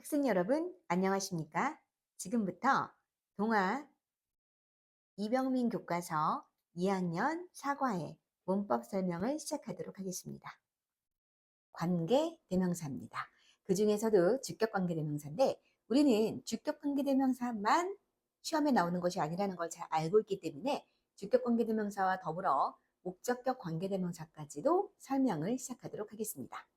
학생 여러분, 안녕하십니까? 지금부터 동화 이병민 교과서 2학년 사과의 문법 설명을 시작하도록 하겠습니다. 관계 대명사입니다. 그 중에서도 주격 관계 대명사인데 우리는 주격 관계 대명사만 시험에 나오는 것이 아니라는 걸 잘 알고 있기 때문에 주격 관계 대명사와 더불어 목적격 관계 대명사까지도 설명을 시작하도록 하겠습니다.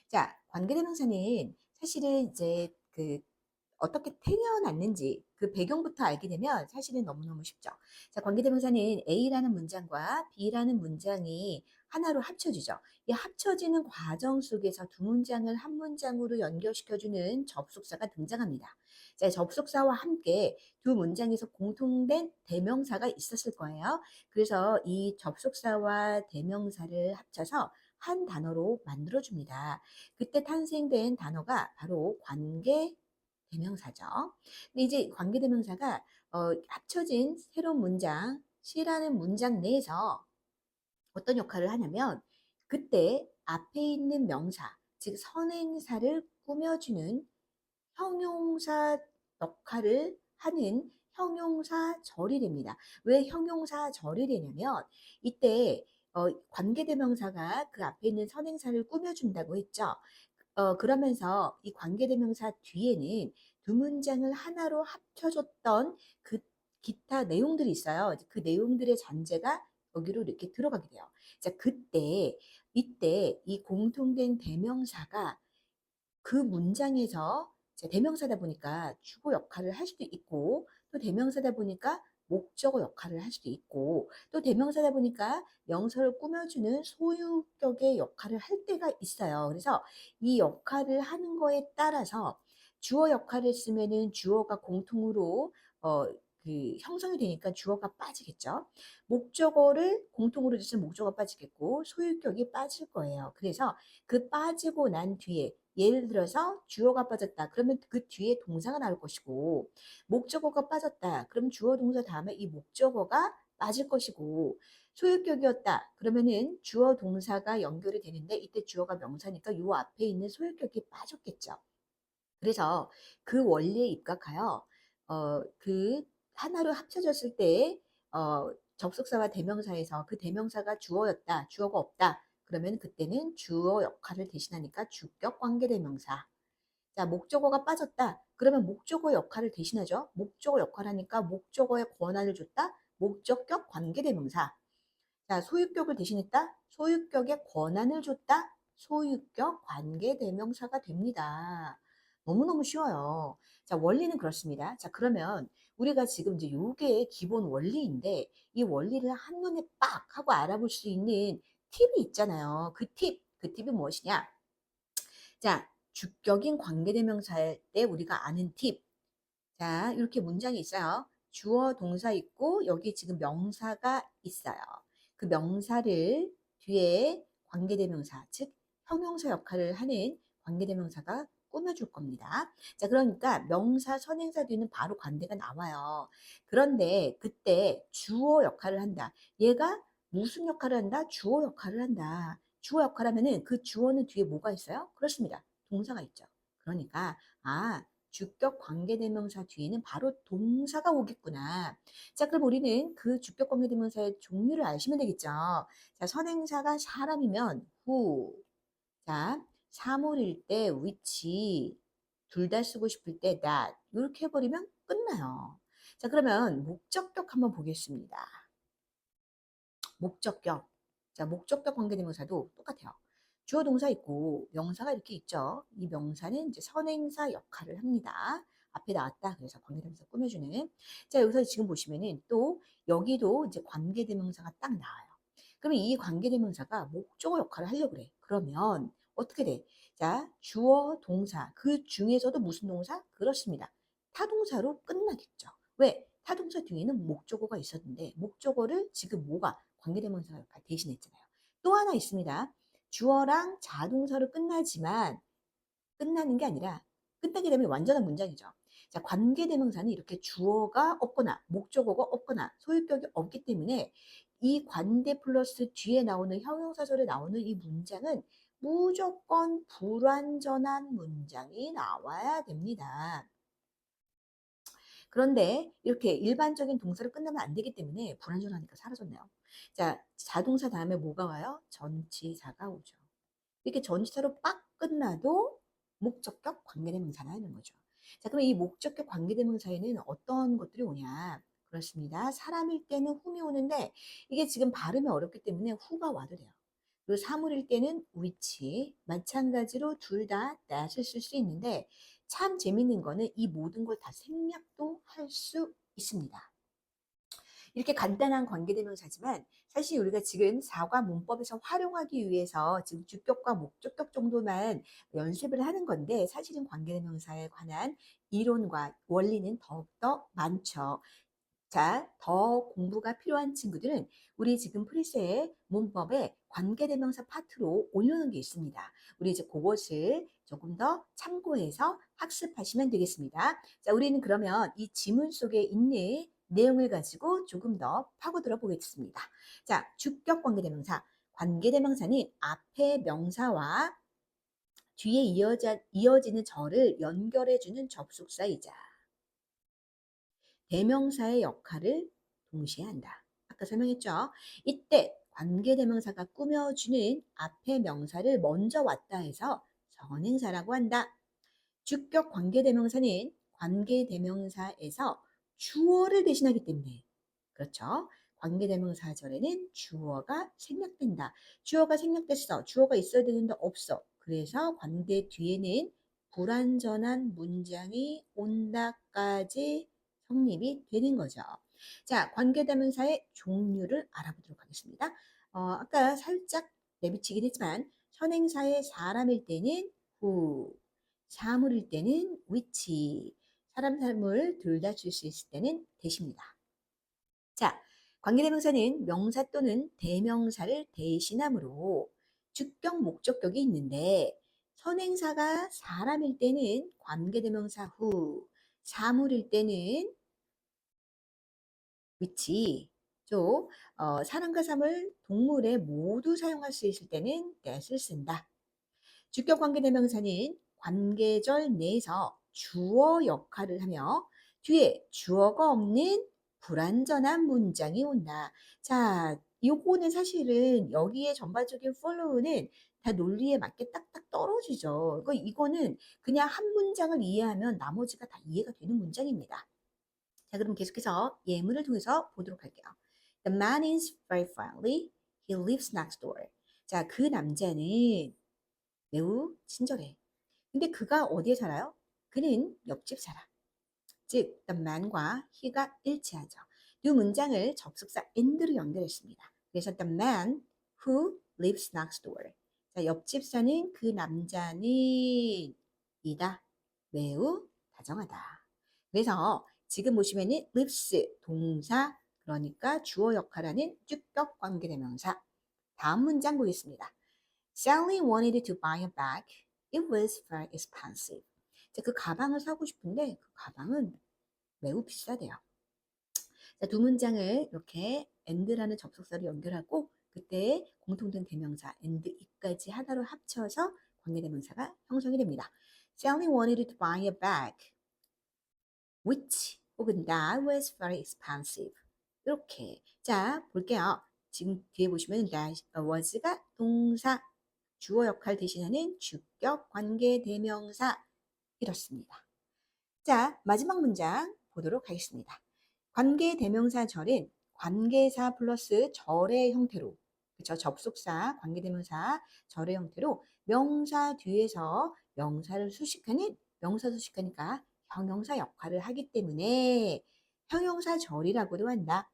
자, 관계 대명사는 사실은 이제 어떻게 태어났는지 그 배경부터 알게 되면 사실은 너무너무 쉽죠. 자, 관계대명사는 A라는 문장과 B라는 문장이 하나로 합쳐지죠. 이 합쳐지는 과정 속에서 두 문장을 한 문장으로 연결시켜주는 접속사가 등장합니다. 자, 접속사와 함께 두 문장에서 공통된 대명사가 있었을 거예요. 그래서 이 접속사와 대명사를 합쳐서 한 단어로 만들어줍니다. 그때 탄생된 단어가 바로 관계 대명사죠. 근데 이제 관계대명사가 합쳐진 새로운 문장, C라는 문장 내에서 어떤 역할을 하냐면 그때 앞에 있는 명사, 즉 선행사를 꾸며주는 형용사 역할을 하는 형용사절이 됩니다. 왜 형용사절이 되냐면 이때 관계대명사가 그 앞에 있는 선행사를 꾸며준다고 했죠. 그러면서 이 관계대명사 뒤에는 두 문장을 하나로 합쳐줬던 그 기타 내용들이 있어요. 그 내용들의 잔재가 여기로 이렇게 들어가게 돼요. 자, 이때 이 공통된 대명사가 그 문장에서 대명사다 보니까 주어 역할을 할 수도 있고 또 대명사다 보니까 목적어 역할을 할 수도 있고 또 대명사다 보니까 명사를 꾸며주는 소유격의 역할을 할 때가 있어요. 그래서 이 역할을 하는 거에 따라서 주어 역할을 쓰면은 주어가 공통으로 형성이 되니까 주어가 빠지겠죠. 목적어를 공통으로 쓰면 목적어가 빠지겠고 소유격이 빠질 거예요. 그래서 그 빠지고 난 뒤에 예를 들어서 주어가 빠졌다. 그러면 그 뒤에 동사가 나올 것이고 목적어가 빠졌다. 그럼 주어 동사 다음에 이 목적어가 빠질 것이고 소유격이었다. 그러면은 주어 동사가 연결이 되는데 이때 주어가 명사니까 요 앞에 있는 소유격이 빠졌겠죠. 그래서 그 원리에 입각하여 그 하나로 합쳐졌을 때 접속사와 대명사에서 그 대명사가 주어였다, 주어가 없다. 그러면 그때는 주어 역할을 대신하니까 주격 관계대명사. 자, 목적어가 빠졌다. 그러면 목적어 역할을 대신하죠. 목적어 역할 하니까 목적어에 권한을 줬다. 목적격 관계대명사. 자, 소유격을 대신했다. 소유격에 권한을 줬다. 소유격 관계대명사가 됩니다. 너무너무 쉬워요. 자, 원리는 그렇습니다. 자, 그러면 우리가 지금 이제 요게 기본 원리인데 이 원리를 한눈에 빡 하고 알아볼 수 있는 팁이 있잖아요. 그 팁이 무엇이냐? 자, 주격인 관계대명사일 때 우리가 아는 팁. 자, 이렇게 문장이 있어요. 주어, 동사 있고 여기 지금 명사가 있어요. 그 명사를 뒤에 관계대명사, 즉 형용사 역할을 하는 관계대명사가 꾸며줄 겁니다. 자, 그러니까 명사, 선행사 뒤는 바로 관대가 나와요. 그런데 그때 주어 역할을 한다. 얘가 무슨 역할을 한다? 주어 역할을 한다. 주어 역할 하면은 그 주어는 뒤에 뭐가 있어요? 그렇습니다. 동사가 있죠. 그러니까 주격 관계대명사 뒤에는 바로 동사가 오겠구나. 자, 그럼 우리는 그 주격 관계대명사의 종류를 아시면 되겠죠. 자, 선행사가 사람이면 who, 자, 사물일 때 which, 둘 다 쓰고 싶을 때 that 이렇게 해버리면 끝나요. 자, 그러면 목적격 한번 보겠습니다. 목적격. 자, 목적격 관계대명사도 똑같아요. 주어 동사 있고 명사가 이렇게 있죠. 이 명사는 이제 선행사 역할을 합니다. 앞에 나왔다. 그래서 관계대명사 꾸며주는. 자, 여기서 지금 보시면은 또 여기도 이제 관계대명사가 딱 나와요. 그러면 이 관계대명사가 목적어 역할을 하려고 그래. 그러면 어떻게 돼? 자, 주어 동사. 그 중에서도 무슨 동사? 그렇습니다. 타동사로 끝나겠죠. 왜? 타동사 뒤에는 목적어가 있었는데 목적어를 지금 뭐가 관계대명사 역할 대신했잖아요. 또 하나 있습니다. 주어랑 자동사로 끝나지만 끝나는 게 아니라 끝나게 되면 완전한 문장이죠. 자, 관계대명사는 이렇게 주어가 없거나 목적어가 없거나 소유격이 없기 때문에 이 관대 플러스 뒤에 나오는 형용사절에 나오는 이 문장은 무조건 불완전한 문장이 나와야 됩니다. 그런데 이렇게 일반적인 동사로 끝나면 안 되기 때문에 불완전하니까 사라졌네요. 자, 자동사 다음에 뭐가 와요? 전치사가 오죠. 이렇게 전치사로 빡 끝나도 목적격 관계대명사가 하는 거죠. 자, 그럼 이 목적격 관계대명사에는 어떤 것들이 오냐? 그렇습니다. 사람일 때는 whom이 오는데 이게 지금 발음이 어렵기 때문에 who가 와도 돼요. 그리고 사물일 때는 which, 마찬가지로 둘 다 that을 쓸 수 있는데 참 재밌는 거는 이 모든 걸 다 생략도 할 수 있습니다. 이렇게 간단한 관계대명사지만 사실 우리가 지금 사과 문법에서 활용하기 위해서 지금 주격과 목적격 정도만 연습을 하는 건데 사실은 관계대명사에 관한 이론과 원리는 더욱더 많죠. 자, 더 공부가 필요한 친구들은 우리 지금 프리세의 문법에 관계대명사 파트로 올려놓은 게 있습니다. 우리 이제 그것을 조금 더 참고해서 학습하시면 되겠습니다. 자, 우리는 그러면 이 지문 속에 있는 내용을 가지고 조금 더 파고들어 보겠습니다. 자, 주격 관계대명사. 관계대명사는 앞에 명사와 뒤에 이어지는 절을 연결해주는 접속사이자 대명사의 역할을 동시에 한다. 아까 설명했죠? 이때 관계대명사가 꾸며주는 앞에 명사를 먼저 왔다 해서 선행사라고 한다. 주격 관계대명사는 관계대명사에서 주어를 대신하기 때문에 그렇죠. 관계대명사절에는 주어가 생략된다. 주어가 생략됐어. 주어가 있어야 되는데 없어. 그래서 관계 뒤에는 불완전한 문장이 온다까지 성립이 되는 거죠. 자, 관계대명사의 종류를 알아보도록 하겠습니다. 아까 살짝 내비치긴 했지만 선행사의 사람일 때는 who, 사물일 때는 which, 사람, 사물 둘 다 쓸 수 있을 때는 대시입니다. 자, 관계대명사는 명사 또는 대명사를 대신하므로 주격, 목적격이 있는데 선행사가 사람일 때는 관계대명사 who, 사물일 때는 which, 또 사람과 사물, 동물에 모두 사용할 수 있을 때는 that을 쓴다. 주격 관계대명사는 관계절 내에서 주어 역할을 하며 뒤에 주어가 없는 불완전한 문장이 온다. 자, 요거는 사실은 여기에 전반적인 follow는 다 논리에 맞게 딱딱 떨어지죠. 이거는 그냥 한 문장을 이해하면 나머지가 다 이해가 되는 문장입니다. 자, 그럼 계속해서 예문을 통해서 보도록 할게요. The man is very friendly. He lives next door. 자, 그 남자는 매우 친절해. 근데 그가 어디에 살아요? 그는 옆집 살아. 즉, the man과 he가 일치하죠. 이 문장을 접속사 and로 연결했습니다. 그래서 the man who lives next door. 자, 옆집 사는 그 남자는 이다. 매우 다정하다. 그래서 지금 보시면은 lives 동사, 그러니까 주어 역할하는 주격 관계대명사. 다음 문장 보겠습니다. Sally wanted to buy a bag. It was very expensive. 자, 그 가방을 사고 싶은데 그 가방은 매우 비싸대요. 자, 두 문장을 이렇게 and라는 접속사로 연결하고 그때 공통된 대명사 and 이까지 하나로 합쳐서 관계대명사가 형성이 됩니다. Sally wanted to buy a bag, which 혹은 that was very expensive. 이렇게 자 볼게요. 지금 뒤에 보시면 that was가 동사, 주어 역할 대신하는 주격 관계 대명사 이렇습니다. 자, 마지막 문장 보도록 하겠습니다. 관계 대명사 절은 관계사 플러스 절의 형태로, 그렇죠? 접속사, 관계 대명사 절의 형태로 명사 뒤에서 명사를 수식하는 명사 수식하니까 형용사 역할을 하기 때문에 형용사 절이라고도 한다.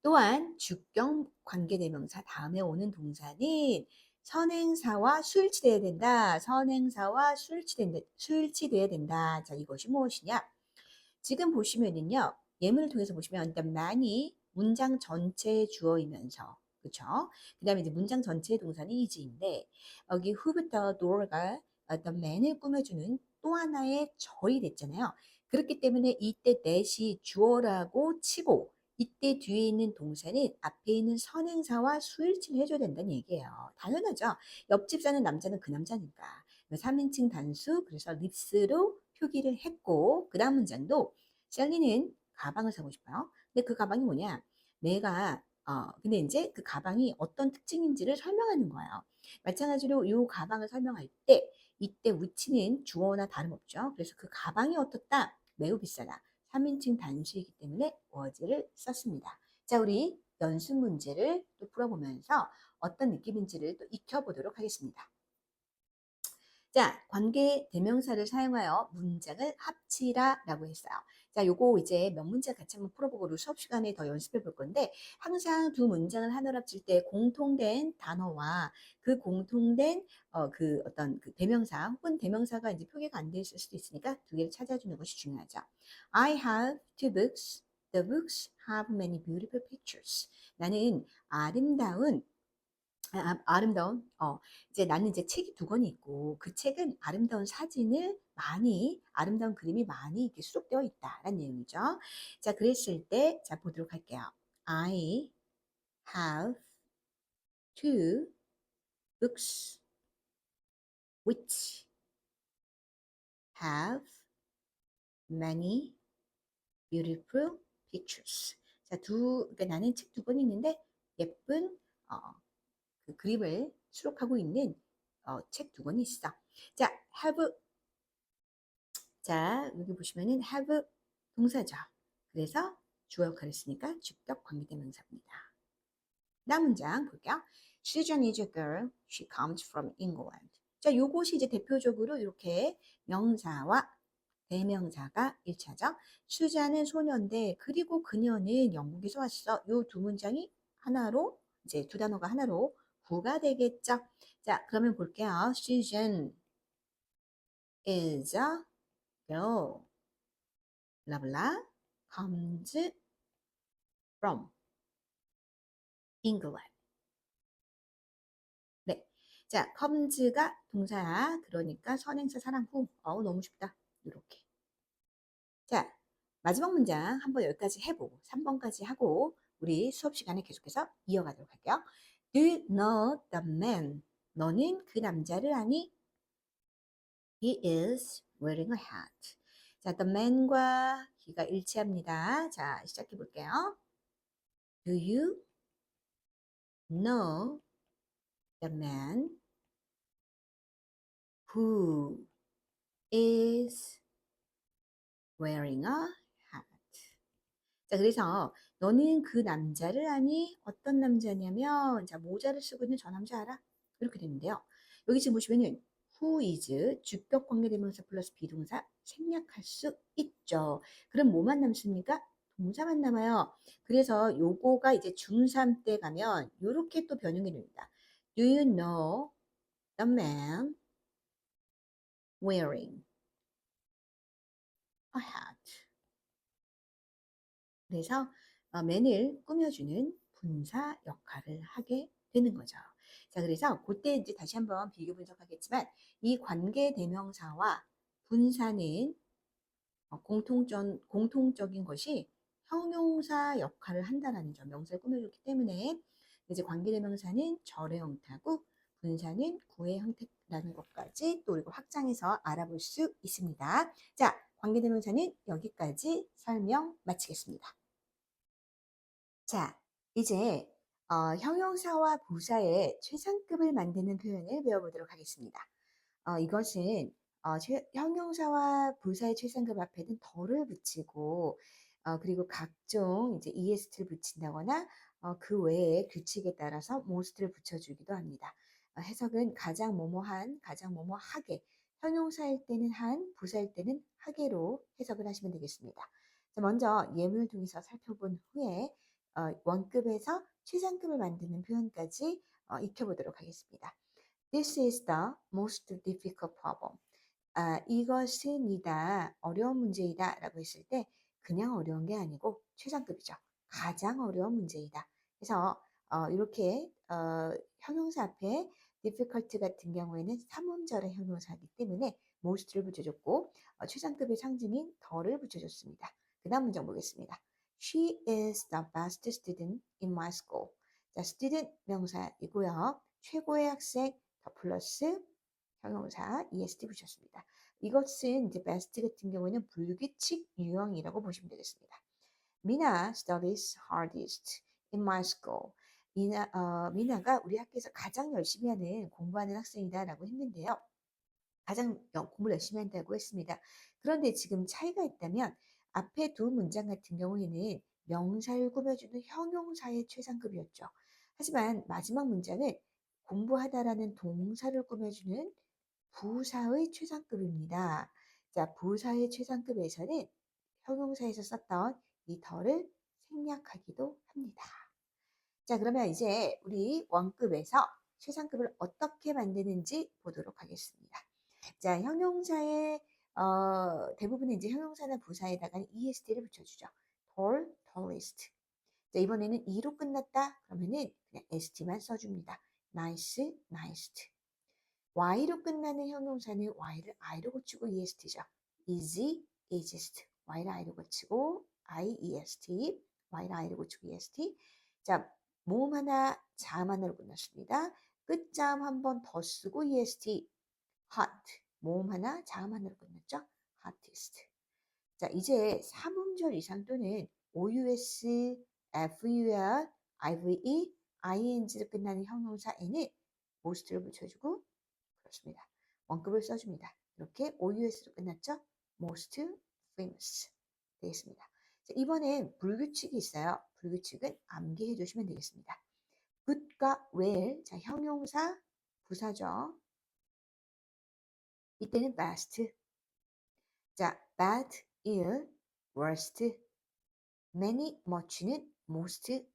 또한 주격 관계대명사 다음에 오는 동사는 선행사와 수일치돼야 된다. 선행사와 수일치돼야 된다. 자, 이것이 무엇이냐? 지금 보시면은요. 예문을 통해서 보시면 the man이 문장 전체의 주어이면서 그렇죠? 그다음에 이제 문장 전체의 동사는 is인데 여기 who부터 door가 the man을 꾸며주는 또 하나의 절이 됐잖아요. 그렇기 때문에 이때 that이 주어라고 치고 이때 뒤에 있는 동사는 앞에 있는 선행사와 수일치를 해줘야 된다는 얘기예요. 당연하죠. 옆집 사는 남자는 그 남자니까. 3인칭 단수, 그래서 립스로 표기를 했고, 그 다음 문장도 셀리는 가방을 사고 싶어요. 근데 그 가방이 뭐냐? 근데 이제 그 가방이 어떤 특징인지를 설명하는 거예요. 마찬가지로 이 가방을 설명할 때, 이때 위치는 주어나 다름없죠. 그래서 그 가방이 어떻다? 매우 비싸다. 3인칭 단수이기 때문에 was를 썼습니다. 자, 우리 연습 문제를 또 풀어보면서 어떤 느낌인지를 또 익혀보도록 하겠습니다. 자, 관계 대명사를 사용하여 문장을 합치라라고 했어요. 자, 요거 이제 몇 문제 같이 한번 풀어보고 우리 수업 시간에 더 연습해 볼 건데 항상 두 문장을 하나로 합칠 때 공통된 단어와 그 공통된 그 어떤 그 대명사 혹은 대명사가 이제 표기가 안 돼 있을 수도 있으니까 두 개를 찾아주는 것이 중요하죠. I have two books. The books have many beautiful pictures. 나는 아름다운 이제 나는 이제 책이 두 권이 있고 그 책은 아름다운 사진을 많이 아름다운 그림이 많이 이렇게 수록되어 있다라는 내용이죠. 자, 그랬을 때 자 보도록 할게요. I have two books which have many beautiful pictures. 자, 그러니까 나는 책 두 권 있는데 예쁜 어, 그 그림을 수록하고 있는 책 두 권이 있어. 자, have 자, 여기 보시면은 have 동사죠. 그래서 주어 역할을 했으니까 주격 관계대명사입니다. 다음 문장 볼게요. Susan is a girl. She comes from England. 자, 요것이 이제 대표적으로 이렇게 명사와 대명사가 일치하죠. 수자는 소녀인데 그리고 그녀는 영국에서 왔어. 요 두 문장이 하나로 이제 두 단어가 하나로 구가 되겠죠. 자, 그러면 볼게요. Susan is a girl. 블라블라 comes from England. 네. 자, comes가 동사야. 그러니까 선행사 사람 후. 너무 쉽다. 이렇게. 자, 마지막 문장 한번 여기까지 해보고 3번까지 하고 우리 수업 시간에 계속해서 이어가도록 할게요. Do you know the man? 너는 그 남자를 아니? He is wearing a hat. 자, the man과 he가 일치합니다. 자, 시작해 볼게요. Do you know the man who is wearing a hat? 자, 그래서 너는 그 남자를 아니? 어떤 남자냐면, 자, 모자를 쓰고 있는 저 남자 알아? 이렇게 되는데요. 여기 지금 보시면은 who is 주격 관계대명사 플러스 비동사 생략할 수 있죠. 그럼 뭐만 남습니까? 동사만 남아요. 그래서 요거가 이제 중3 때 가면 요렇게 또 변형이 됩니다. Do you know the man wearing a hat? 그래서 맨을 꾸며주는 분사 역할을 하게 되는 거죠. 자, 그래서 그때 이제 다시 한번 비교 분석하겠지만 이 관계 대명사와 분사는 공통적인 것이 형용사 역할을 한다는 점, 명사를 꾸며줬기 때문에 이제 관계대명사는 절의 형태고 분사는 구의 형태라는 것까지 또 우리가 확장해서 알아볼 수 있습니다. 자, 관계대명사는 여기까지 설명 마치겠습니다. 자, 이제 형용사와 부사의 최상급을 만드는 표현을 배워보도록 하겠습니다. 이것은 형용사와 부사의 최상급 앞에는 덜을 붙이고 그리고 각종 이제 est를 붙인다거나 그 외에 규칙에 따라서 most를 붙여주기도 합니다. 해석은 가장 뭐뭐한, 가장 뭐뭐하게, 형용사일 때는 한, 부사일 때는 하게로 해석을 하시면 되겠습니다. 자, 먼저 예문을 통해서 살펴본 후에 원급에서 최상급을 만드는 표현까지 익혀보도록 하겠습니다. This is the most difficult problem. 이것은이다, 어려운 문제이다 라고 했을 때 그냥 어려운 게 아니고 최상급이죠. 가장 어려운 문제이다. 그래서 이렇게 형용사 앞에 difficult 같은 경우에는 3음절의 형용사이기 때문에 most를 붙여줬고 최상급의 상징인 the를 붙여줬습니다. 그 다음 문장 보겠습니다. She is the best student in my school. 자, student 명사이고요. 최고의 학생 더 플러스 형용사 est 붙였습니다. 이것은 이제 best 같은 경우에는 불규칙 유형이라고 보시면 되겠습니다. 미나 studies hardest in my school. 미나가 우리 학교에서 가장 열심히 하는 공부하는 학생이다라고 했는데요. 가장 공부를 열심히 한다고 했습니다. 그런데 지금 차이가 있다면 앞에 두 문장 같은 경우에는 명사를 꾸며주는 형용사의 최상급이었죠. 하지만 마지막 문장은 공부하다라는 동사를 꾸며주는 부사의 최상급입니다. 자, 부사의 최상급에서는 형용사에서 썼던 이 더를 생략하기도 합니다. 자, 그러면 이제 우리 원급에서 최상급을 어떻게 만드는지 보도록 하겠습니다. 자, 형용사의 대부분은 이제 형용사나 부사에다가 est를 붙여주죠. tall, tallest. 자, 이번에는 e로 끝났다 그러면은 그냥 st만 써줍니다. nice, nicest. y로 끝나는 형용사는 y를 i로 고치고 est죠. easy, easiest. y를 i로 고치고 iest, y를 i로 고치고 est. 자, 모음 하나, 자음 하나로 끝났습니다. 끝자음 한 번 더 쓰고 est, hot. 모음 하나, 자음 하나로 끝났죠? hottest. 자, 이제 3음절 이상 또는 OUS, FUR, IVE, ING로 끝나는 형용사에는 most를 붙여주고 그렇습니다. 원급을 써줍니다. 이렇게 OUS로 끝났죠? most famous 되겠습니다. 자, 이번엔 불규칙이 있어요. 불규칙은 암기해 주시면 되겠습니다. good과 well, 자, 형용사, 부사죠. 이때는 best. 자, bad, ill, worst. many, much는 most.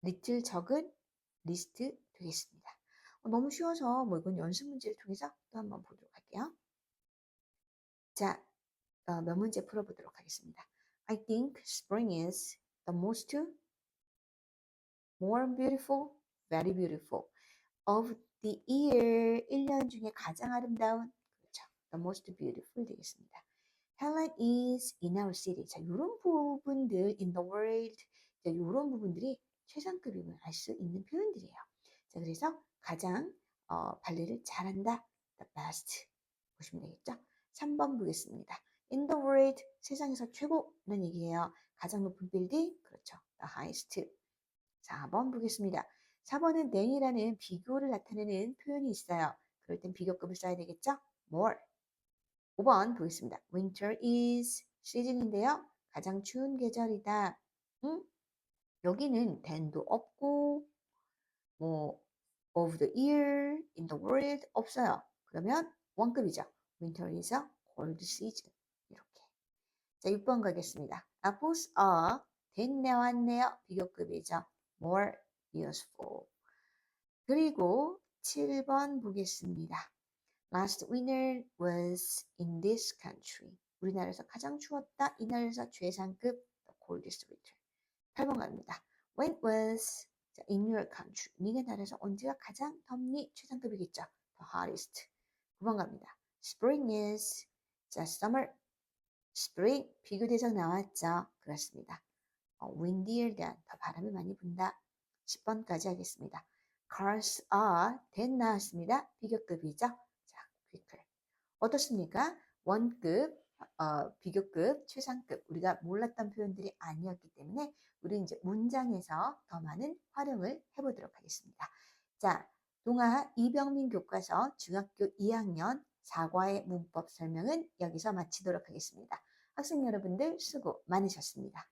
little, 적은 least 되겠습니다. 너무 쉬워서 뭐 이건 연습 문제를 통해서 또 한번 보도록 할게요. 자, 몇 문제 풀어보도록 하겠습니다. I think spring is the most more beautiful, very beautiful of the year. 1년 중에 가장 아름다운, 그렇죠. The most beautiful 되겠습니다. Helen is in our city. 자, 이런 부분들 in the world. 자, 이런 부분들이 최상급임을 알 수 있는 표현들이에요. 자, 그래서 가장 발레를 잘한다. The best. 보시면 되겠죠? 3번 보겠습니다. In the world, 세상에서 최고라는 얘기예요. 가장 높은 빌딩, 그렇죠. The highest. 4번 보겠습니다. 4번은 than이라는 비교를 나타내는 표현이 있어요. 그럴 땐 비교급을 써야 되겠죠? more. 5번 보겠습니다. Winter is 시즌인데요. 가장 추운 계절이다. 여기는 than도 없고 뭐 of the year, in the world 없어요. 그러면 원급이죠. Winter is a cold season. 이렇게. 자, 6번 가겠습니다. Apples are 됐네 왔네요. 비교급이죠. More useful. 그리고 7번 보겠습니다. Last winter was in this country. 우리나라에서 가장 추웠다. 이 나라에서 최상급 the coldest winter. 8번 갑니다. When was in your country. 니네 나라에서 언제가 가장 덥니? 최상급이겠죠. The hottest. 9번 갑니다. Spring is 자, summer. Spring 비교 대상 나왔죠. 그렇습니다. windier than 더 바람이 많이 분다. 10번까지 하겠습니다. Cars are then 나왔습니다. 비교급이죠. 자, quicker. 어떻습니까? 원급, 비교급, 최상급 우리가 몰랐던 표현들이 아니었기 때문에 우리는 이제 문장에서 더 많은 활용을 해보도록 하겠습니다. 자, 동아 이병민 교과서 중학교 2학년 4과의 문법 설명은 여기서 마치도록 하겠습니다. 학생 여러분들 수고 많으셨습니다.